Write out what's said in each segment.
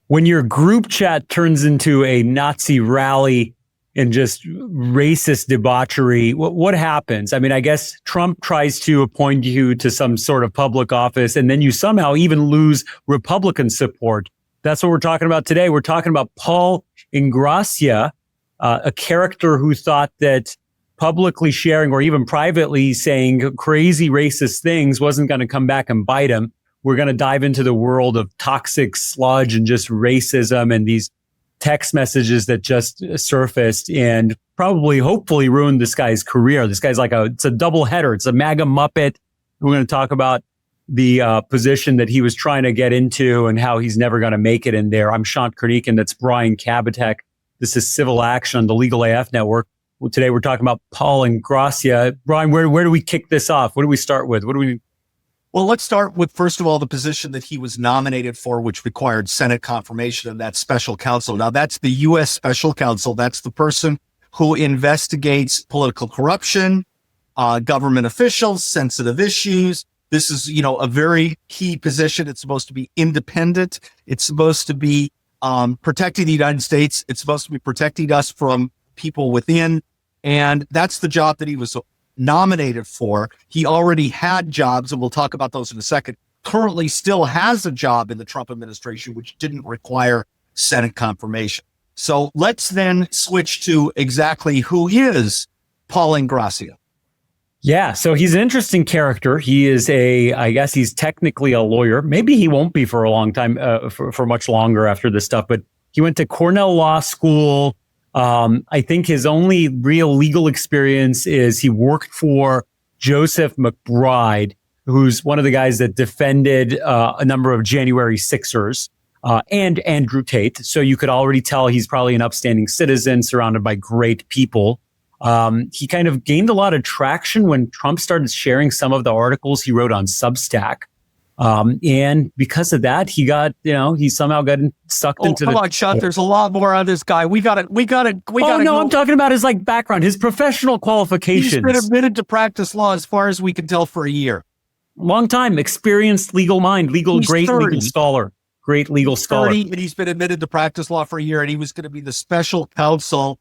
When your group chat turns into a Nazi rally and just racist debauchery, what happens? I mean, I guess Trump tries to appoint you to some sort of public office, and then you somehow even lose Republican support. That's what we're talking about today. We're talking about Paul Ingrassia, a character who thought that publicly sharing or even privately saying crazy racist things wasn't going to come back and bite him. We're going to dive into the world of toxic sludge and just racism and these text messages that just surfaced and probably, hopefully ruined this guy's career. This guy's it's a double header. It's a MAGA Muppet. We're going to talk about the position that he was trying to get into and how he's never going to make it in there. I'm Shant Karnikian. That's Brian Kabateck. This is Civil Action on the Legal AF Network. Well, today we're talking about Paul Ingrassia. Brian, where do we kick this off? What do we start with? Well, let's start with, first of all, the position that he was nominated for, which required Senate confirmation of that special counsel. Now, that's the U.S. Special Counsel. That's the person who investigates political corruption, government officials, sensitive issues. This is, a very key position. It's supposed to be independent. It's supposed to be protecting the United States. It's supposed to be protecting us from people within. And that's the job that he was nominated for. He already had jobs, and we'll talk about those in a second. Currently still has a job in the Trump administration, which didn't require Senate confirmation. So let's then switch to exactly who is Paul Ingrassia. Yeah, so he's an interesting character. He is I guess he's technically a lawyer. Maybe he won't be for a long time, for much longer after this stuff, but he went to Cornell Law School. I think his only real legal experience is he worked for Joseph McBride, who's one of the guys that defended a number of January 6ers, and Andrew Tate. So you could already tell he's probably an upstanding citizen surrounded by great people. He kind of gained a lot of traction when Trump started sharing some of the articles he wrote on Substack. And because of that, he got, he somehow got sucked into come on, Shant, there's a lot more on this guy. We gotta. I'm talking about his background, his professional qualifications. He's been admitted to practice law as far as we can tell for a year. Long time, experienced legal mind, great 30. Legal scholar, great legal scholar. 30, and he's been admitted to practice law for a year, and he was going to be the special counsel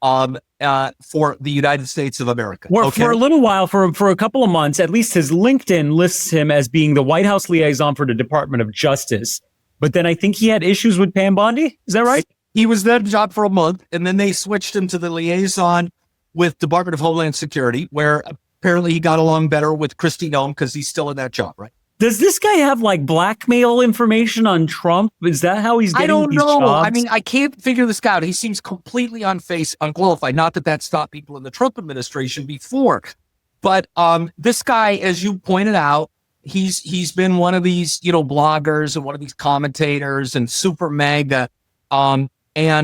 for the United States of America. For a little while, for a couple of months, at least his LinkedIn lists him as being the White House liaison for the Department of Justice. But then I think he had issues with Pam Bondi. Is that right? He was that job for a month, and then they switched him to the liaison with Department of Homeland Security, where apparently he got along better with Kristi Noem because he's still in that job, right? Does this guy have blackmail information on Trump? Is that how he's getting these jobs? I mean, I can't figure this out. He seems completely unqualified. Not that stopped people in the Trump administration before, but this guy, as you pointed out, he's been one of these bloggers and one of these commentators and super MAGA. And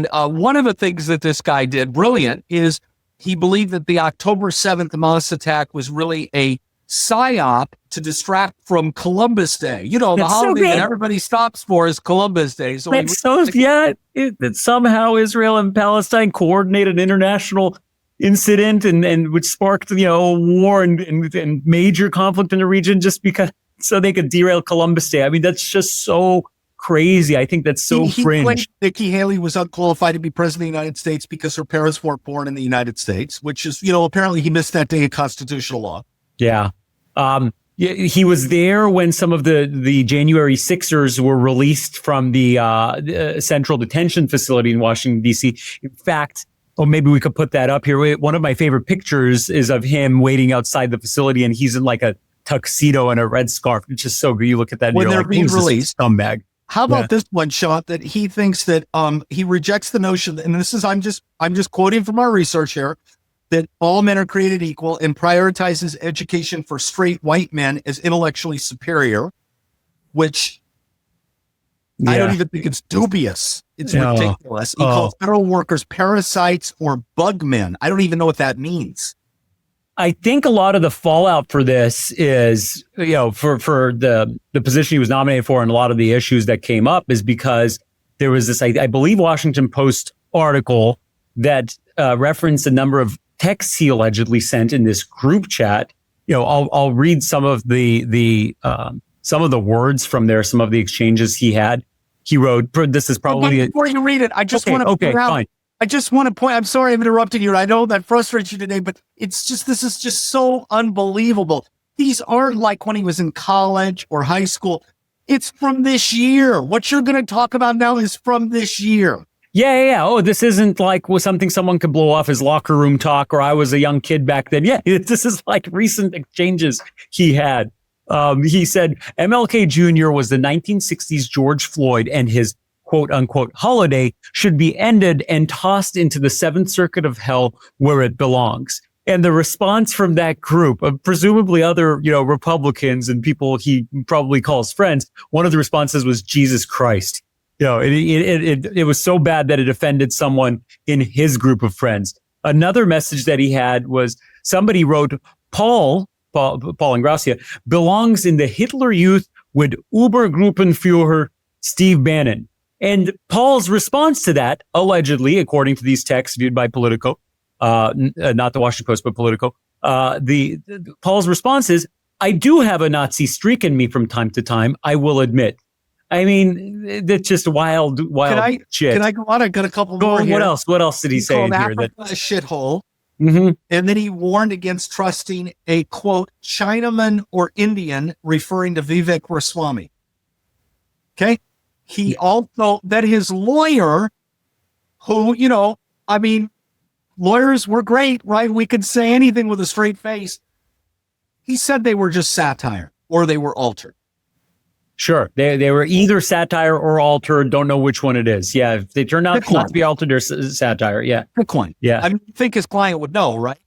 one of the things that this guy did brilliant is he believed that the October 7th Hamas attack was really a psyop to distract from Columbus Day. The holiday that everybody stops for is Columbus Day. So that somehow Israel and Palestine coordinated an international incident and which sparked war and major conflict in the region just because so they could derail Columbus Day. I mean, that's just so crazy. I think that's so fringe. Claimed Nikki Haley was unqualified to be president of the United States because her parents weren't born in the United States, which is, apparently he missed that day of constitutional law. Yeah. He was there when some of the January 6ers were released from the central detention facility in Washington, D.C. In fact, maybe we could put that up here. One of my favorite pictures is of him waiting outside the facility, and he's in a tuxedo and a red scarf. It's just so good. You look at that and when you're they're being released. Scumbag. How about this one, Shant, that he thinks that he rejects the notion, and this is I'm just quoting from our research here, that all men are created equal and prioritizes education for straight white men as intellectually superior, which I don't even think it's dubious. It's ridiculous. He calls federal workers parasites or bug men. I don't even know what that means. I think a lot of the fallout for this is, for the position he was nominated for and a lot of the issues that came up is because there was this, I believe, Washington Post article that referenced a number of texts he allegedly sent in this group chat. I'll read some of the words from there, some of the exchanges he had. he wrote, this is probably... Before you read it, I just want to point out, fine. I just want to point, I'm sorry I'm interrupting you, and I know that frustrates you today, but it's just, this is just so unbelievable. These aren't like when he was in college or high school. It's from this year. What you're going to talk about now is from this year. Yeah. Oh, this isn't like something someone could blow off as locker room talk, or I was a young kid back then. Yeah, this is like recent exchanges he had. He said MLK Jr. was the 1960s George Floyd, and his quote unquote holiday should be ended and tossed into the Seventh Circuit of Hell where it belongs. And the response from that group of presumably other, Republicans and people he probably calls friends, one of the responses was Jesus Christ. It was so bad that it offended someone in his group of friends. Another message that he had was somebody wrote, Paul Ingrassia belongs in the Hitler Youth with Obergruppenführer Steve Bannon. And Paul's response to that, allegedly, according to these texts viewed by Politico, not the Washington Post, but Politico, Paul's response is, I do have a Nazi streak in me from time to time, I will admit. I mean, that's just wild shit. Can I go on? I got a couple more here. What else did he say in here? Africa a shithole. Mm-hmm. And then he warned against trusting a, quote, Chinaman or Indian, referring to Vivek Ramaswamy. Okay? He also, that his lawyer, who, lawyers were great, right? We could say anything with a straight face. He said they were just satire or they were altered. Sure. They were either satire or altered. Don't know which one it is. Yeah. If they turned out not to be altered or satire. Yeah. Bitcoin. Yeah. I think his client would know, right?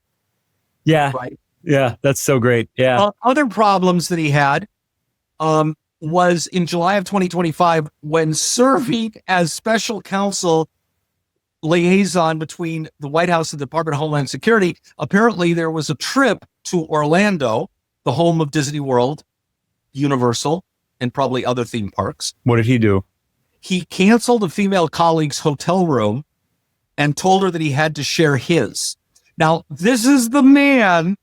Yeah. Right. Yeah. That's so great. Yeah. Other problems that he had was in July of 2025 when serving as special counsel liaison between the White House and the Department of Homeland Security. Apparently there was a trip to Orlando, the home of Disney World, Universal, and probably other theme parks. What did he do? He canceled a female colleague's hotel room and told her that he had to share his. Now, this is the man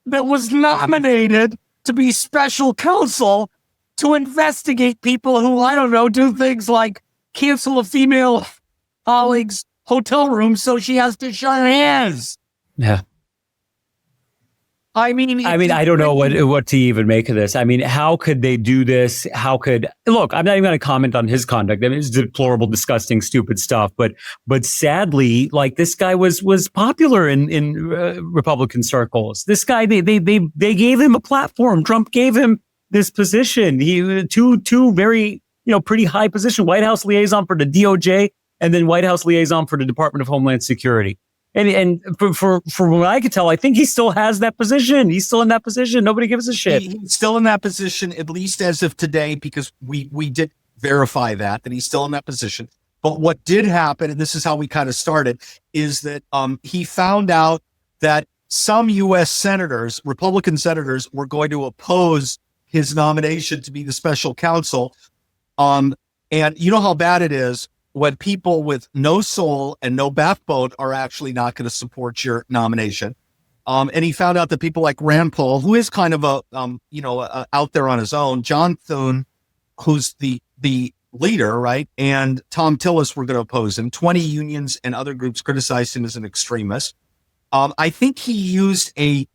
that was nominated to be special counsel to investigate people who, I don't know, do things like cancel a female colleague's hotel room so she has to share his. Yeah. I don't know what to even make of this. I mean, how could they do this? Look, I'm not even going to comment on his conduct. I mean, it's deplorable, disgusting, stupid stuff. But sadly, like, this guy was popular in Republican circles. This guy, they gave him a platform. Trump gave him this position. He two very, pretty high position, White House liaison for the DOJ and then White House liaison for the Department of Homeland Security. And for what I could tell, I think he still has that position. He's still in that position. Nobody gives a shit. He's still in that position, at least as of today, because we did verify that he's still in that position. But what did happen, and this is how we kind of started, is that he found out that some U.S. senators, Republican senators, were going to oppose his nomination to be the special counsel. And you know how bad it is when people with no soul and no backbone are actually not going to support your nomination. And he found out that people like Rand Paul, who is kind of out there on his own, John Thune, who's the leader, right? And Tom Tillis were going to oppose him. 20 unions and other groups criticized him as an extremist. I think he used a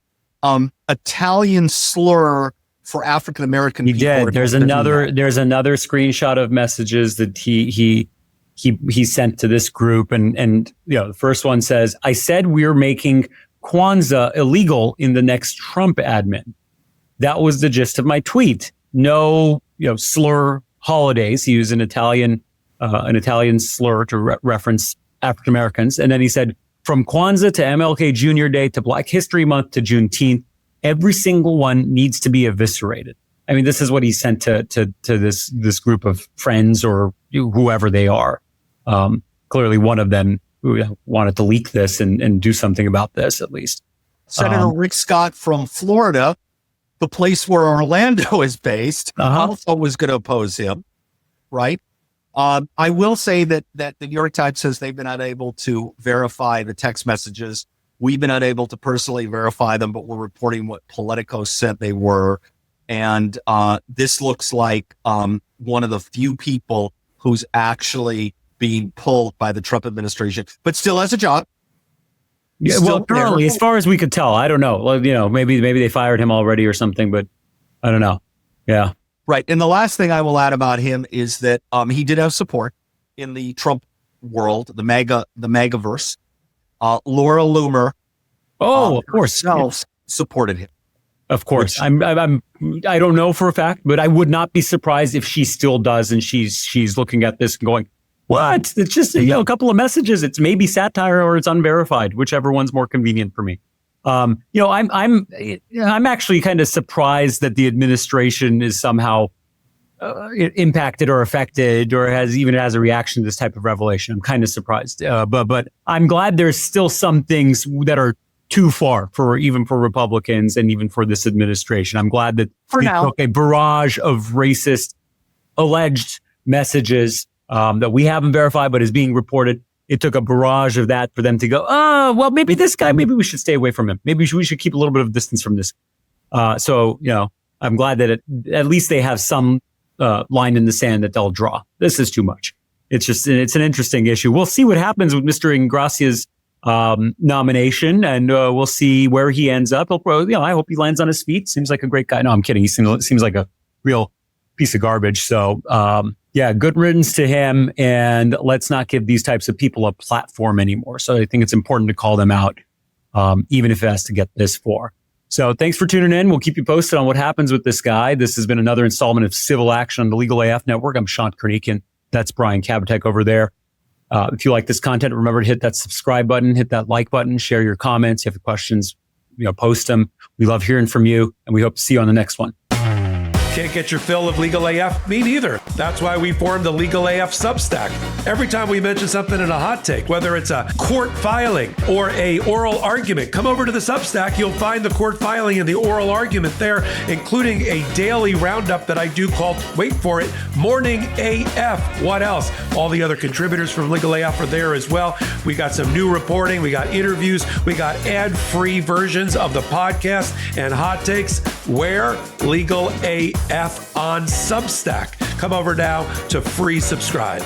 Italian slur for African-American people. He did. There's another screenshot of messages that he sent to this group. And the first one says, I said we're making Kwanzaa illegal in the next Trump admin. That was the gist of my tweet. No, slur holidays. He used an Italian slur to reference African Americans. And then he said, from Kwanzaa to MLK Jr. Day to Black History Month to Juneteenth, every single one needs to be eviscerated. I mean, this is what he sent to this group of friends or whoever they are. Clearly one of them wanted to leak this and do something about this, at least. Senator Rick Scott from Florida, the place where Orlando is based, also was going to oppose him, right? I will say that the New York Times says they've been unable to verify the text messages. We've been unable to personally verify them, but we're reporting what Politico said they were. And this looks like one of the few people who's actually being pulled by the Trump administration, but still has a job. Yeah, well, currently, as far as we could tell, I don't know. Like, maybe they fired him already or something, but I don't know. Yeah. Right. And the last thing I will add about him is that he did have support in the Trump world, the MAGA-verse. Laura Loomer, of course, supported him. Of course, I don't know for a fact, but I would not be surprised if she still does, and she's looking at this and going, "What? It's just a couple of messages. It's maybe satire or it's unverified, whichever one's more convenient for me." I'm actually kind of surprised that the administration is somehow impacted or affected or has a reaction to this type of revelation. I'm kind of surprised, but I'm glad there's still some things that are too far for Republicans and even for this administration. I'm glad that we took a barrage of racist alleged messages that we haven't verified but is being reported. It took a barrage of that for them to go, well, maybe this guy, maybe we should stay away from him. Maybe we should keep a little bit of distance from this. So I'm glad that at least they have some line in the sand that they'll draw. This is too much. It's an interesting issue. We'll see what happens with Mr. Ingrassia's nomination, and we'll see where he ends up. I hope he lands on his feet. Seems like a great guy. No, I'm kidding. He seems like a real piece of garbage. So, good riddance to him, and let's not give these types of people a platform anymore. So I think it's important to call them out, even if it has to get this far. So thanks for tuning in. We'll keep you posted on what happens with this guy. This has been another installment of Civil Action on the Legal AF Network. I'm Shant Karnikian. That's Brian Kabateck over there. If you like this content, remember to hit that subscribe button, hit that like button, share your comments. If you have questions, post them. We love hearing from you, and we hope to see you on the next one. Can't get your fill of Legal AF? Me neither. That's why we formed the Legal AF Substack. Every time we mention something in a hot take, whether it's a court filing or a oral argument, come over to the Substack. You'll find the court filing and the oral argument there, including a daily roundup that I do called, wait for it, Morning AF. What else? All the other contributors from Legal AF are there as well. We got some new reporting. We got interviews. We got ad-free versions of the podcast and hot takes. Where? Legal AF on Substack. Come over now to free subscribe.